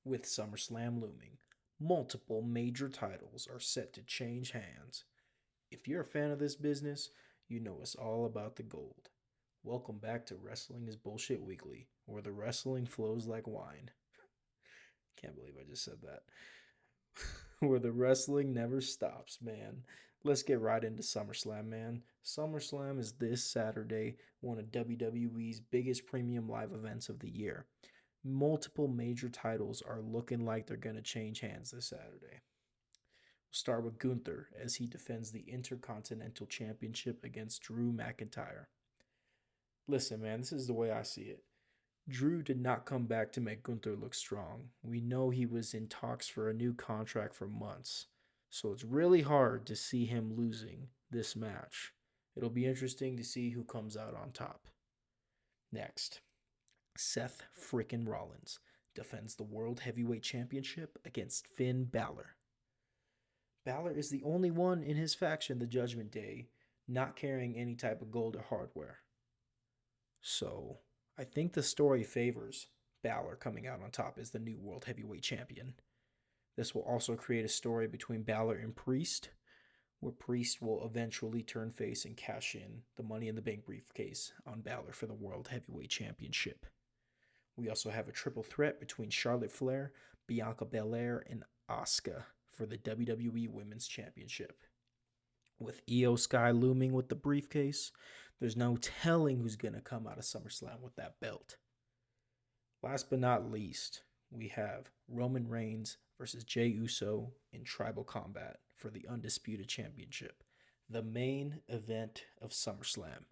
With SummerSlam looming, multiple major titles are set to change hands. If you're a fan of this business, you know it's all about the gold. Welcome back to Wrestling is Bullshit Weekly, where the wrestling flows like wine. Can't believe I just said that. Where the wrestling never stops, man. Let's get right into SummerSlam, man. SummerSlam is this Saturday, one of WWE's biggest premium live events of the year. Multiple major titles are looking like they're going to change hands this Saturday. We'll start with Gunther as he defends the Intercontinental Championship against Drew McIntyre. Listen, man, this is the way I see it. Drew did not come back to make Gunther look strong. We know he was in talks for a new contract for months, so it's really hard to see him losing this match. It'll be interesting to see who comes out on top. Next, Seth frickin' Rollins defends the World Heavyweight Championship against Finn Balor. Balor is the only one in his faction, the Judgment Day, not carrying any type of gold or hardware. So, I think the story favors Balor coming out on top as the new World Heavyweight Champion. This will also create a story between Balor and Priest, where Priest will eventually turn face and cash in the Money in the Bank briefcase on Balor for the World Heavyweight Championship. We also have a triple threat between Charlotte Flair, Bianca Belair, and Asuka for the WWE Women's Championship. With Io Sky looming with the briefcase, there's no telling who's going to come out of SummerSlam with that belt. Last but not least, we have Roman Reigns versus Jey Uso in Tribal Combat for the Undisputed Championship, the main event of SummerSlam.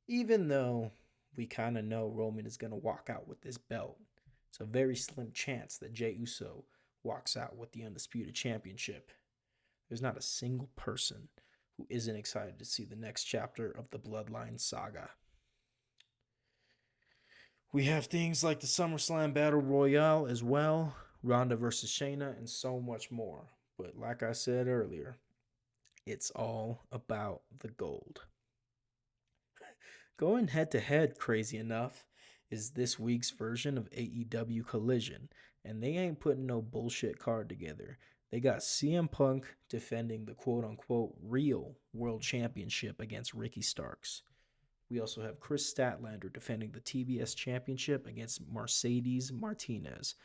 Even though we kind of know Roman is going to walk out with this belt, it's a very slim chance that Jey Uso walks out with the Undisputed Championship. There's not a single person who isn't excited to see the next chapter of the Bloodline saga. We have things like the SummerSlam Battle Royale as well, Ronda versus Shayna, and so much more. But like I said earlier, it's all about the gold. Going head to head, crazy enough, is this week's version of AEW Collision, and they ain't putting no bullshit card together. They got CM Punk defending the quote-unquote real world championship against Ricky Starks. We also have Chris Statlander defending the TBS championship against Mercedes Martinez,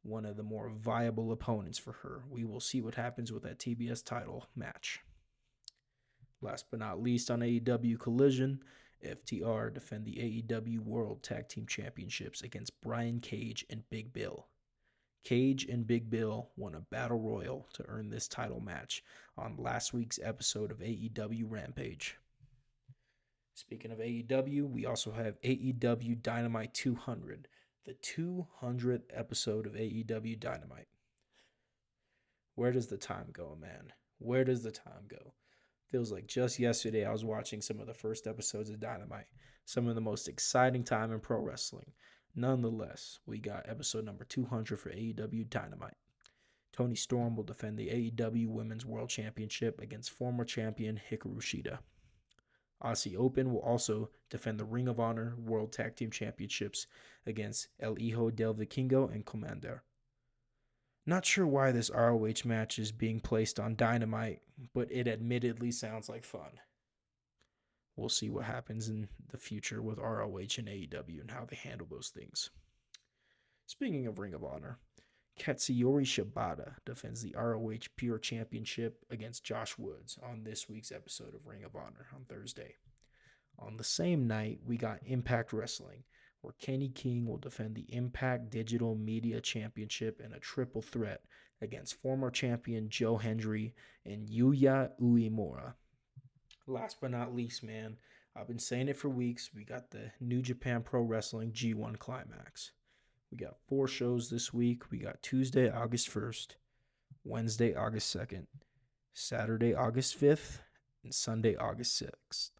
one of the more viable opponents for her. We will see what happens with that TBS title match. Last but not least on AEW Collision, FTR defend the AEW World Tag Team Championships against Brian Cage and Big Bill. Cage and Big Bill won a battle royal to earn this title match on last week's episode of AEW Rampage. Speaking of AEW, we also have AEW Dynamite 200, the 200th episode of AEW Dynamite. Where does the time go, man? Where does the time go? Feels like just yesterday I was watching some of the first episodes of Dynamite, some of the most exciting time in pro wrestling. Nonetheless, we got episode number 200 for AEW Dynamite. Toni Storm will defend the AEW Women's World Championship against former champion Hikaru Shida. Aussie Open will also defend the Ring of Honor World Tag Team Championships against El Hijo del Vikingo and Commander. Not sure why this ROH match is being placed on Dynamite, but it admittedly sounds like fun. We'll see what happens in the future with ROH and AEW and how they handle those things. Speaking of Ring of Honor, Katsuyori Shibata defends the ROH Pure Championship against Josh Woods on this week's episode of Ring of Honor on Thursday. On the same night, we got Impact Wrestling, where Kenny King will defend the Impact Digital Media Championship in a triple threat against former champion Joe Hendry and Yuya Uemura. Last but not least, man, I've been saying it for weeks, we got the New Japan Pro Wrestling G1 Climax. We got 4 shows this week. We got Tuesday, August 1st, Wednesday, August 2nd, Saturday, August 5th, and Sunday, August 6th.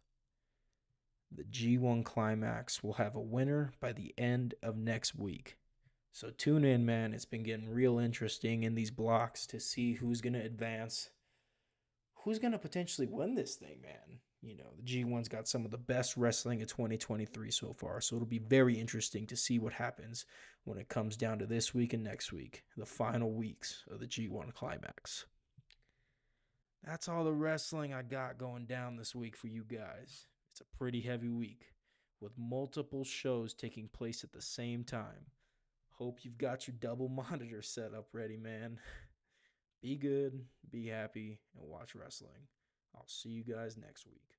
The G1 Climax will have a winner by the end of next week. So tune in, man. It's been getting real interesting in these blocks to see who's going to advance, who's going to potentially win this thing, man. You know, the G1's got some of the best wrestling of 2023 so far, so it'll be very interesting to see what happens when it comes down to this week and next week, the final weeks of the G1 Climax. That's all the wrestling I got going down this week for you guys. It's a pretty heavy week with multiple shows taking place at the same time. Hope you've got your double monitor set up ready, man. Be good, be happy, and watch wrestling. I'll see you guys next week.